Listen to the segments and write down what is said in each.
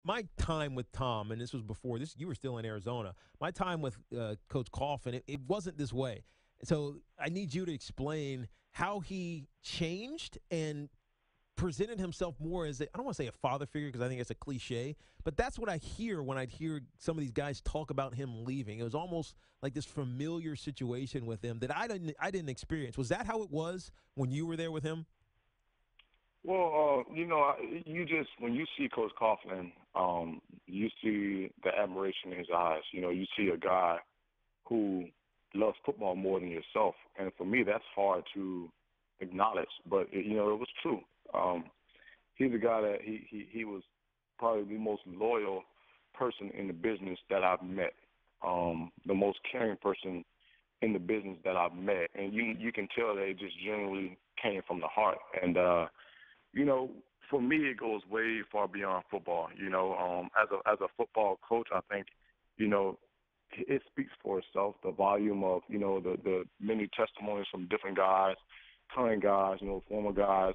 my time with Tom, and this was before this, you were still in Arizona. My time with Coach Coughlin, it wasn't this way. So I need you to explain how he changed and presented himself more as I don't want to say a father figure because I think it's a cliche, but that's what I hear when I hear some of these guys talk about him leaving. It was almost like this familiar situation with him that I didn't experience. Was that how it was when you were there with him? Well, you just when you see Coach Coughlin, you see the admiration in his eyes. You see a guy who loves football more than yourself, and for me, that's hard to acknowledge. But it was true. He's a guy that he was probably the most loyal person in the business that I've met, the most caring person in the business that I've met, and you can tell that it just genuinely came from the heart. And you know, for me, it goes way far beyond football. As a football coach, I think, you know, it speaks for itself. The volume of, the many testimonies from different guys, current guys, former guys.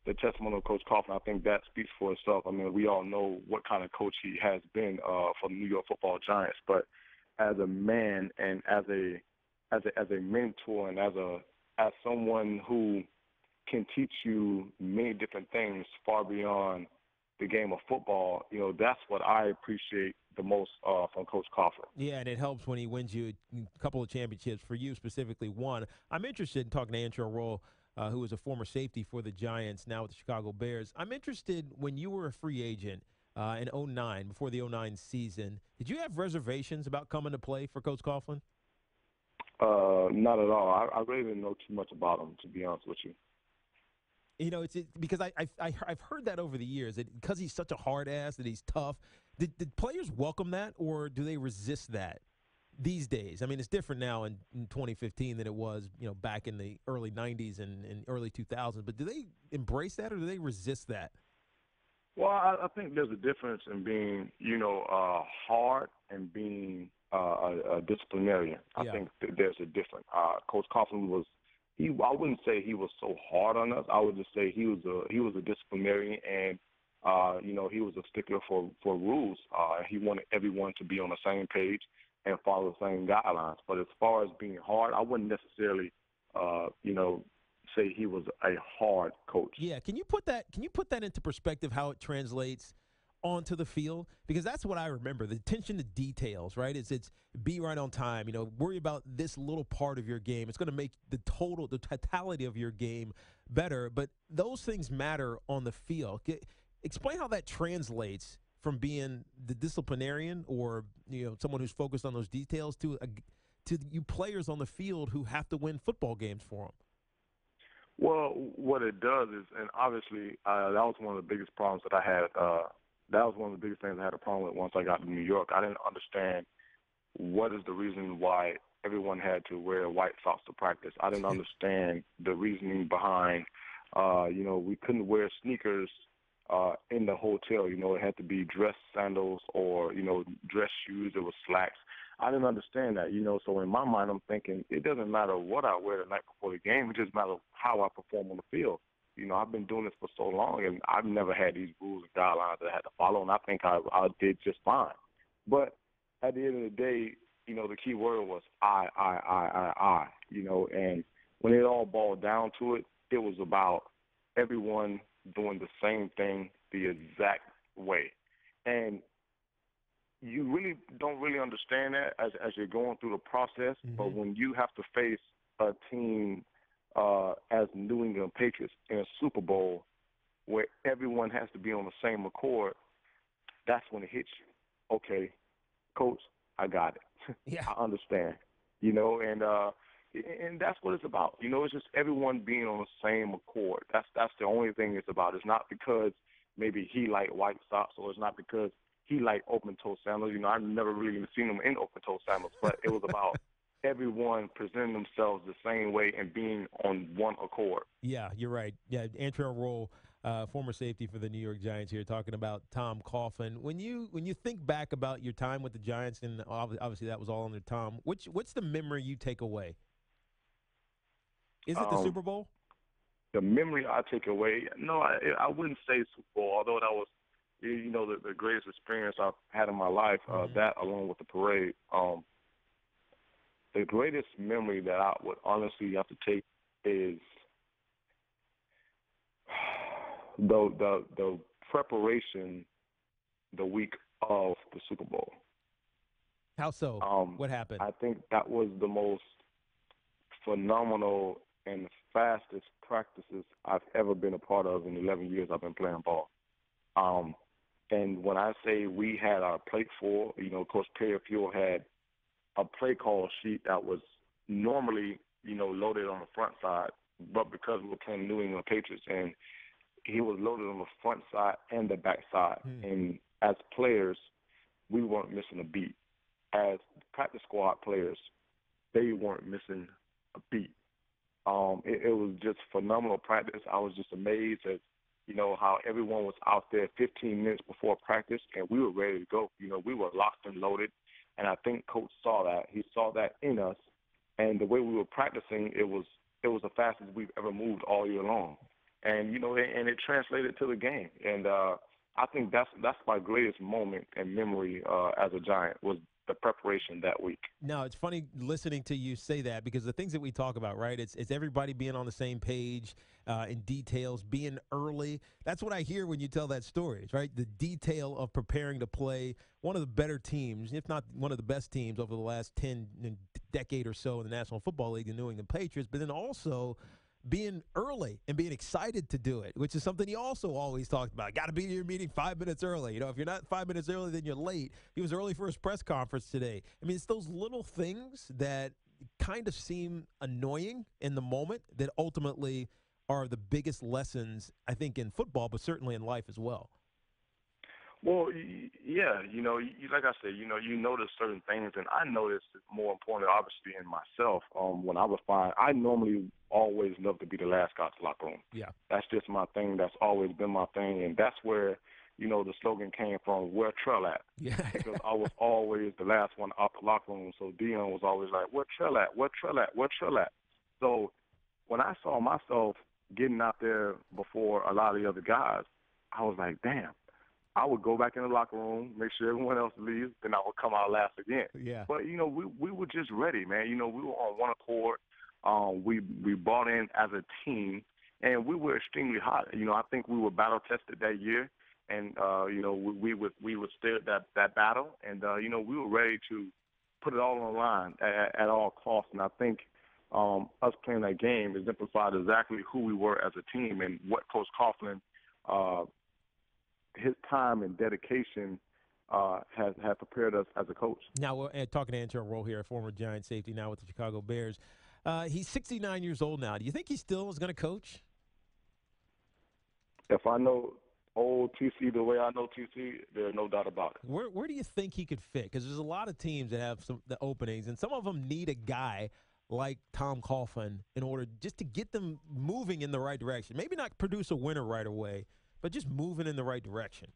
The testimony of Coach Coughlin, I think that speaks for itself. I mean, we all know what kind of coach he has been for the New York Football Giants. But as a man and as a mentor and as someone who can teach you many different things far beyond the game of football, that's what I appreciate the most from Coach Coughlin. Yeah, and it helps when he wins you a couple of championships. For you specifically, one. I'm interested in talking to Antrel Rolle, who was a former safety for the Giants, now with the Chicago Bears. I'm interested when you were a free agent in '09, before the '09 season, did you have reservations about coming to play for Coach Coughlin? Not at all. I really didn't know too much about him, to be honest with you. Because I've heard that over the years that because he's such a hard ass that he's tough. Did players welcome that or do they resist that these days? I mean, it's different now in 2015 than it was back in the early '90s and early 2000s. But do they embrace that or do they resist that? Well, I think there's a difference in being, hard and being a disciplinarian. I Yeah. think there's a difference. Coach Coughlin was I wouldn't say he was so hard on us. I would just say he was a disciplinarian and he was a stickler for rules. He wanted everyone to be on the same page and follow the same guidelines. But as far as being hard, I wouldn't necessarily say he was a hard coach. Yeah, can you put that into perspective how it translates onto the field? Because that's what I remember, the attention to details, right? It's be right on time, worry about this little part of your game. It's going to make the totality of your game better, but those things matter on the field. Explain how that translates from being the disciplinarian or someone who's focused on those details to you players on the field who have to win football games for them. Well, what it does is, and obviously that was one of the biggest problems that I had. That was one of the biggest things I had a problem with once I got to New York. I didn't understand what is the reason why everyone had to wear white socks to practice. I didn't understand the reasoning behind, we couldn't wear sneakers in the hotel. It had to be dress sandals or, dress shoes. It was slacks. I didn't understand that, So in my mind, I'm thinking it doesn't matter what I wear the night before the game. It just matters how I perform on the field. I've been doing this for so long, and I've never had these rules and guidelines that I had to follow, and I think I did just fine. But at the end of the day, the key word was I, and when it all boiled down to it, it was about everyone doing the same thing the exact way. And you really don't really understand that as you're going through the process, but Mm-hmm. when you have to face a team as New England Patriots in a Super Bowl where everyone has to be on the same accord, that's when it hits you. Okay, coach, I got it. Yeah. I understand. And that's what it's about. It's just everyone being on the same accord. That's the only thing it's about. It's not because maybe he liked white socks or it's not because he liked open toe sandals. I've never really even seen him in open toe sandals, but it was about everyone presenting themselves the same way and being on one accord. Yeah, you're right. Yeah, Antrel Rolle, former safety for the New York Giants here, talking about Tom Coughlin. When you think back about your time with the Giants, and obviously that was all under Tom, what's the memory you take away? Is it the Um, Super Bowl? the memory I take away, no, I wouldn't say Super Bowl, although that was, the greatest experience I've had in my life. That along with the parade. The greatest memory that I would honestly have to take is the preparation the week of the Super Bowl. How so? What happened? I think that was the most phenomenal and fastest practices I've ever been a part of in 11 years I've been playing ball. And when I say we had our plate full, Coach Perry Fuel had a play call sheet that was normally, loaded on the front side, but because we were playing New England Patriots, and he was loaded on the front side and the back side. And as players, we weren't missing a beat. As practice squad players, they weren't missing a beat. It was just phenomenal practice. I was just amazed at, how everyone was out there 15 minutes before practice, and we were ready to go. We were locked and loaded, and I think Coach saw that. He saw that in us, and the way we were practicing, it was the fastest we've ever moved all year long. And, and it translated to the game. And I think that's my greatest moment and memory as a Giant was the preparation that week. Now, it's funny listening to you say that because the things that we talk about, right, it's everybody being on the same page in details, being early. That's what I hear when you tell that story, right? The detail of preparing to play one of the better teams, if not one of the best teams over the last decade or so in the National Football League, the New England Patriots, but then also being early and being excited to do it, which is something he also always talked about. Got to be to your meeting 5 minutes early. If you're not 5 minutes early, then you're late. He was early for his press conference today. I mean, it's those little things that kind of seem annoying in the moment that ultimately are the biggest lessons, I think, in football, but certainly in life as well. Well, yeah, like I said, you notice certain things, and I noticed it more important, obviously, in myself. When I was fine, I normally always love to be the last guy to the locker room. Yeah. That's just my thing. That's always been my thing, and that's where, the slogan came from, where Trell at? Yeah. Because I was always the last one out the locker room, so Dion was always like, where Trell at? Where Trell at? Where Trell at? So when I saw myself getting out there before a lot of the other guys, I was like, damn. I would go back in the locker room, make sure everyone else leaves, then I would come out last again. Yeah. But, we were just ready, man. We were on one accord. We bought in as a team, and we were extremely hot. I think we were battle-tested that year, and, we withstood that battle, and, we were ready to put it all on the line at all costs. And I think us playing that game exemplified exactly who we were as a team and what Coach Coughlin his time and dedication has prepared us as a coach. Now, we're talking to Antrel Rolle here, a former Giant safety, now with the Chicago Bears. He's 69 years old now. Do you think he still is going to coach? If I know old TC the way I know TC, there's no doubt about it. Where do you think he could fit? Because there's a lot of teams that have the openings, and some of them need a guy like Tom Coughlin in order just to get them moving in the right direction. Maybe not produce a winner right away, but just moving in the right direction.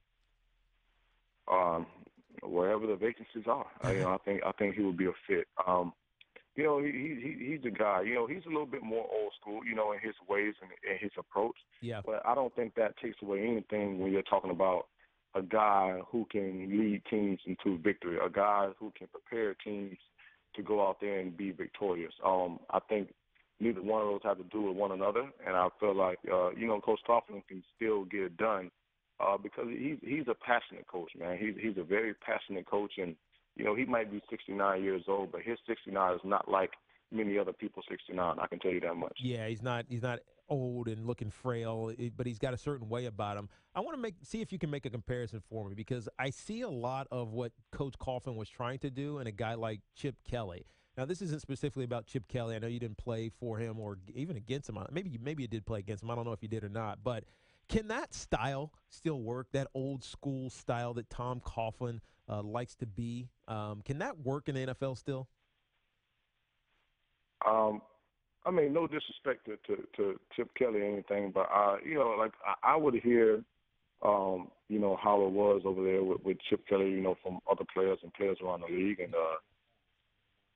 Wherever the vacancies are, I think he would be a fit. He's a guy. He's a little bit more old school, in his ways and his approach. Yeah. But I don't think that takes away anything when you're talking about a guy who can lead teams into victory, a guy who can prepare teams to go out there and be victorious. I think neither one of those have to do with one another, and I feel like, Coach Coughlin can still get it done because he's a passionate coach, man. He's a very passionate coach, and, he might be 69 years old, but his 69 is not like many other people's 69. I can tell you that much. Yeah, he's not old and looking frail, but he's got a certain way about him. I want to see if you can make a comparison for me because I see a lot of what Coach Coughlin was trying to do in a guy like Chip Kelly. Now, this isn't specifically about Chip Kelly. I know you didn't play for him or even against him. Maybe you did play against him. I don't know if you did or not. But can that style still work, that old school style that Tom Coughlin likes to be? Can that work in the NFL still? No disrespect to Chip Kelly or anything, but, I would hear, how it was over there with Chip Kelly, from other players and players around the league. And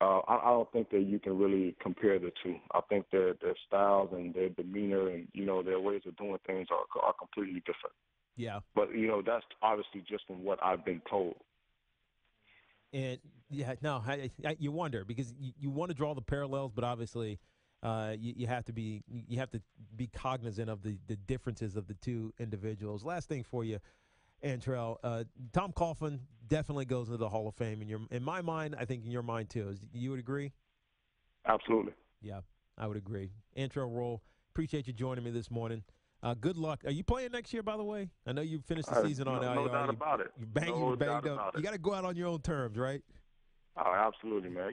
I don't think that you can really compare the two. I think their styles and their demeanor and, their ways of doing things are completely different. Yeah. But that's obviously just from what I've been told. And yeah, no, you wonder because you want to draw the parallels, but obviously, you have to be cognizant of the differences of the two individuals. Last thing for you, Antrel, Tom Coughlin definitely goes into the Hall of Fame in my mind. I think in your mind too. You would agree? Absolutely. Yeah, I would agree. Antrel Rolle, appreciate you joining me this morning. Good luck. Are you playing next year, by the way? I know you finished the season on IR. No doubt about it. You were No banged doubt up. about You it. got to go out on your own terms, right? Oh, absolutely, man.